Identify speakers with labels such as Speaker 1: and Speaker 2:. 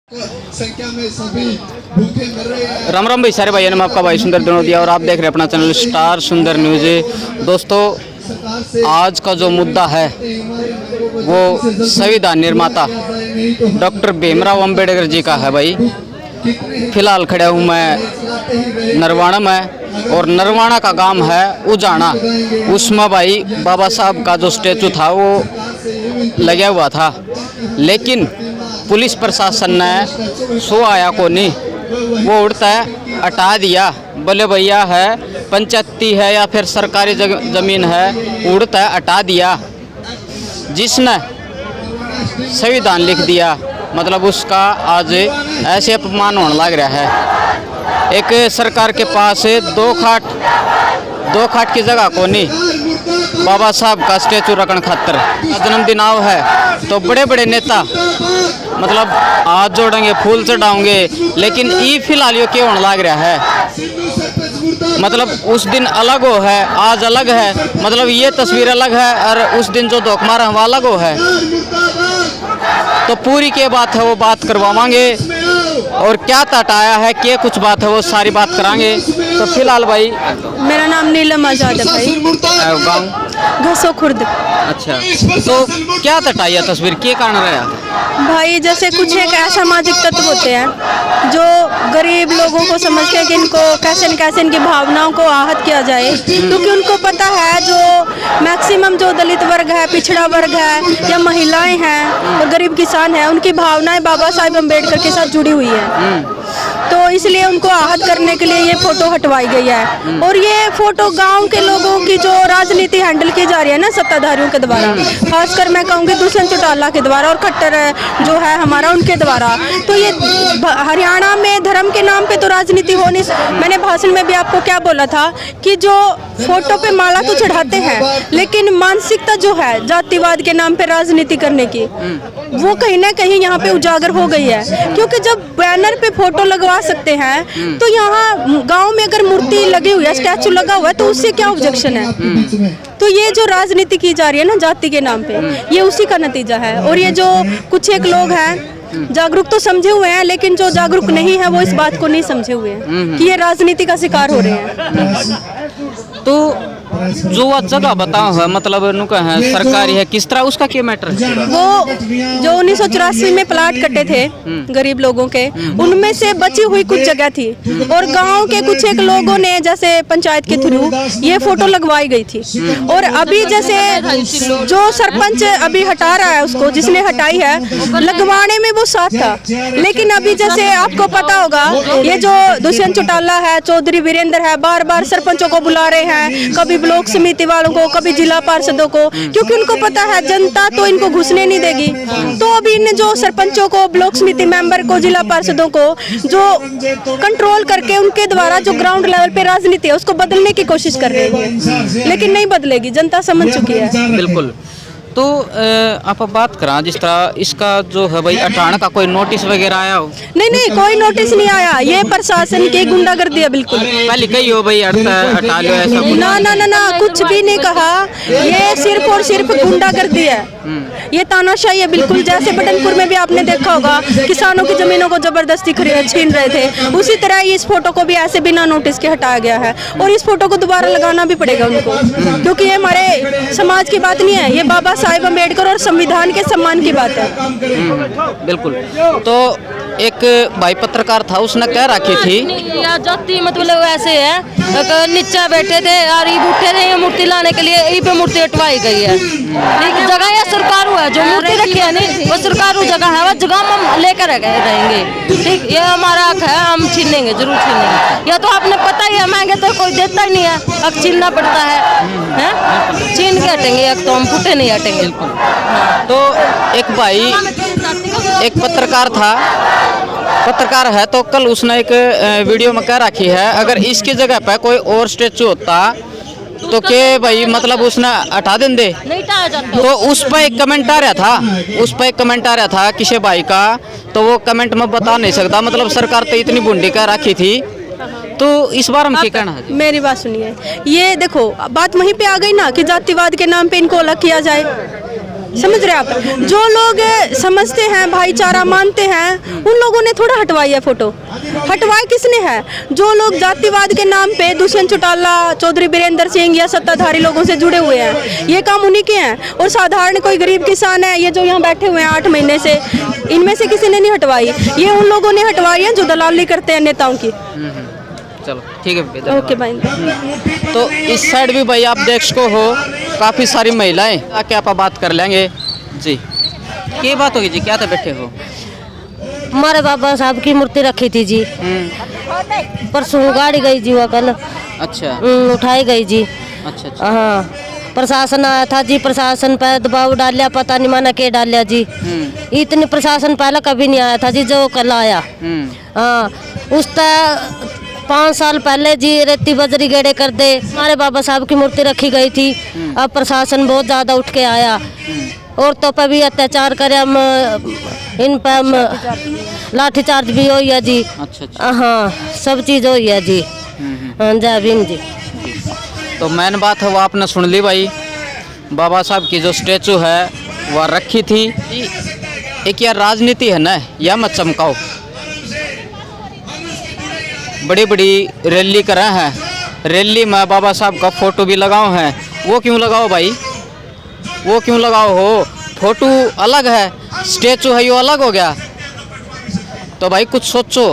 Speaker 1: संख्या में सभी भूखे मर रहे हैं।
Speaker 2: राम राम भाई सारे भाइयों ने आपका भाई सुंदर दिनोदिया और आप देख रहे हैं अपना चैनल स्टार सुंदर न्यूज। दोस्तों आज का जो मुद्दा है वो संविधान निर्माता डॉक्टर भीमराव अंबेडकर जी का है भाई। फिलहाल खड़ा हूँ मैं नरवाणा में और नरवाणा का गांव है उजाना। उसमें भाई बाबा साहब का जो स्टैचू था वो लगा हुआ था, लेकिन पुलिस प्रशासन ने सो आया को नहीं, वो उड़ता है हटा दिया। बोले भैया है पंचायती है या फिर सरकारी ज़मीन है, उड़ता है हटा दिया। जिसने संविधान लिख दिया मतलब उसका आज ऐसे अपमान होने लग रहा है। एक सरकार के पास दो खाट की जगह को नहीं, बाबा साहब का स्टैचू रखने खातर जन्मदिन आओ है तो बड़े बड़े नेता मतलब हाथ जोड़ेंगे, फूल चढ़ाओगे, लेकिन ये फिलहाल ये क्यों होने लग रहा है। मतलब उस दिन अलग हो है, आज अलग है, मतलब ये तस्वीर अलग है और उस दिन जो धोख मारा वो अलग हो है। तो पूरी क्या बात है वो बात करवावांगे और क्या तटाया है क्या कुछ बात है वो सारी बात करांगे। तो फिलहाल भाई
Speaker 3: मेरा नाम नीलम आजाद है भाई,
Speaker 2: गाँव
Speaker 3: घसो खुर्द।
Speaker 2: अच्छा, तो क्या तटाया तस्वीर के कारण रहा
Speaker 3: भाई जैसे कुछ एक असामाजिक तत्व होते हैं जो गरीब लोगों को समझते हैं कि इनको कैसे न कैसे इनकी भावनाओं को आहत किया जाए, क्योंकि उनको पता है जो मैक्सिमम जो दलित वर्ग है, पिछड़ा वर्ग है या महिलाएं हैं और गरीब किसान हैं, उनकी भावनाएं बाबा साहेब अम्बेडकर के साथ जुड़ी हुई है। तो इसलिए उनको आहत करने के लिए ये फोटो हटवाई गई है। और ये फोटो गांव के लोगों की जो राजनीति हैंडल की जा रही है ना सत्ताधारियों के द्वारा, खासकर मैं कहूँगी दुष्यंत चौटाला के द्वारा और खट्टर जो है हमारा उनके द्वारा। तो ये हरियाणा में धर्म के नाम पे तो राजनीति हो नहीं। मैंने भाषण में भी आपको क्या बोला था कि जो फोटो पे माला तो चढ़ाते हैं, लेकिन मानसिकता जो है जातिवाद के नाम पे राजनीति करने की वो कहीं ना कहीं यहाँ पे उजागर हो गई है। क्योंकि जब बैनर पे फोटो लगवा सकते हैं तो यहाँ गांव में अगर मूर्ति लगी हुई है, स्टैचू लगा हुआ है, तो उससे क्या ऑब्जेक्शन है। तो ये जो राजनीति की जा रही है ना जाति के नाम पे, ये उसी का नतीजा है। और ये जो कुछ एक लोग हैं जागरूक तो समझे हुए हैं, लेकिन जो जागरूक नहीं है वो इस बात को नहीं समझे हुए हैं कि ये राजनीति का शिकार हो रहे हैं।
Speaker 2: तो जो जगह बताओ है मतलब नुका है सरकारी है, किस तरह उसका क्या मैटर है?
Speaker 3: वो जो 1984 में प्लाट कटे थे गरीब लोगों के, उनमें से बची हुई कुछ जगह थी और गांव के कुछ एक लोगों ने जैसे पंचायत के थ्रू ये फोटो लगवाई गई थी। और अभी जैसे जो सरपंच अभी हटा रहा है उसको, जिसने हटाई है, लगवाने में वो साथ था, लेकिन अभी जैसे आपको पता होगा ये जो दुष्यंत चौटाला है, चौधरी वीरेंद्र है, बार बार सरपंचों को बुला रहे हैं, कभी ब्लॉक समिति वालों को, कभी जिला पार्षदों को, क्योंकि उनको पता है जनता तो इनको घुसने नहीं देगी। तो अभी इन जो सरपंचों को, ब्लॉक समिति मेंबर को, जिला पार्षदों को जो कंट्रोल करके उनके द्वारा जो ग्राउंड लेवल पे राजनीति है उसको बदलने की कोशिश कर रही है, लेकिन नहीं बदलेगी, जनता समझ चुकी है।
Speaker 2: बिल्कुल। तो आप बात करा जिस तरह इसका जो है भाई हटाने का कोई नोटिस वगैरह आया हो?
Speaker 3: नहीं कोई नोटिस नहीं आया, ये प्रशासन की गुंडागर्दी है बिल्कुल।
Speaker 2: पहले कही हो भाई हटा लो ऐसा?
Speaker 3: ना कुछ भी नहीं कहा, ये सिर्फ और सिर्फ गुंडागर्दी है, ये तानाशाही है बिल्कुल। जैसे बटनपुर में भी आपने देखा होगा किसानों की जमीनों को जबरदस्ती छीन रहे थे, उसी तरह इस फोटो को भी ऐसे बिना नोटिस के हटाया गया है। और इस फोटो को दोबारा लगाना भी पड़ेगा उनको, क्योंकि ये हमारे समाज की बात नहीं है, ये बाबा साहेब अम्बेडकर और संविधान के सम्मान की बात है।
Speaker 2: बिल्कुल। तो एक भाई पत्रकार था, उसने कह रखी थी
Speaker 4: जाति मतलब ऐसे है नीचे बैठे थे और ये उठे थे ये मूर्ति लाने के लिए, यही पे मूर्ति हटवाई गई है। जगह ये सरकार है जो मूर्ति रखी है नहीं, वो सरकार जगह है, वो जगह हम लेकर रहेंगे। ठीक, ये हमारा हक है, हम छीनेंगे, जरूर छीनेंगे। या तो आपने पता ही है मांगे तो कोई देता ही नहीं है, हक छीनना पड़ता है, छीन के हटेंगे, हक तो हम फूटे नहीं हटेंगे।
Speaker 2: तो एक भाई एक पत्रकार है तो कल उसने एक वीडियो में कह रखी है अगर इसकी जगह पे कोई और स्टैचू होता तो के भाई मतलब उसने हटा देंगे। तो उस पर एक कमेंट आ रहा था किसी भाई का, तो वो कमेंट में बता नहीं सकता, मतलब सरकार तो इतनी बूंदी कह रखी थी। तो इस बार हम क्या कहना है?
Speaker 3: मेरी बात सुनिए, ये देखो बात वहीं पे आ गई ना कि जातिवाद के नाम पे इनको अलग किया जाए। समझ रहे आप? जो लोग समझते हैं, भाईचारा मानते हैं, उन लोगों ने थोड़ा हटवाई है फोटो। हटवाई किसने है? जो लोग जातिवाद के नाम पे दुष्यंत चौटाला, चौधरी बीरेंद्र सिंह या सत्ताधारी लोगों से जुड़े हुए हैं, ये काम उन्हीं के हैं। और साधारण कोई गरीब किसान है, ये जो यहाँ बैठे हुए हैं 8 महीने से, इनमें से किसी ने नहीं हटवाई। ये उन लोगों ने हटवाई है जो दलाली करते हैं नेताओं की।
Speaker 2: चलो ठीक है,
Speaker 3: ओके भाई।
Speaker 2: तो इस साइड भी भाई आप देख सको हो काफ़ी सारी महिलाएं, आके आप बात कर लेंगे जी। क्या बात होगी जी, क्या था बैठे हो?
Speaker 4: हमारे बाबा साहब की मूर्ति रखी थी जी, परसों गाड़ी गई जी, वो कल
Speaker 2: अच्छा
Speaker 4: उठाई गई जी।
Speaker 2: अच्छा अच्छा।
Speaker 4: हाँ, प्रशासन आया था जी, प्रशासन पर दबाव डालिया, पता नहीं माना के डालिया जी। इतनी प्रशासन पहले कभी नहीं आया था जी, जो कल आया। हाँ, उस 5 साल पहले जी रेती बजरी गेड़े कर दे, हमारे बाबा साहब की मूर्ति रखी गई थी। अब प्रशासन बहुत ज़्यादा उठ के आया, औरतों पर भी अत्याचार करे, इन पर लाठीचार्ज भी हुई है जी।
Speaker 2: अच्छा अच्छा।
Speaker 4: हाँ, सब चीज़ हुई है जी। जय भीम जी।
Speaker 2: तो मेन बात है वो आपने सुन ली भाई, बाबा साहब की जो स्टेचू है वह रखी थी। एक यार राजनीति है ना, यह मत चमकाओ। बड़ी बड़ी रैली कर रहे हैं, रैली में बाबा साहब का फोटो भी लगाओ हैं। वो क्यों लगाओ भाई, वो क्यों लगाओ हो? फोटो अलग है, स्टेचू है यो अलग हो गया। तो भाई कुछ सोचो।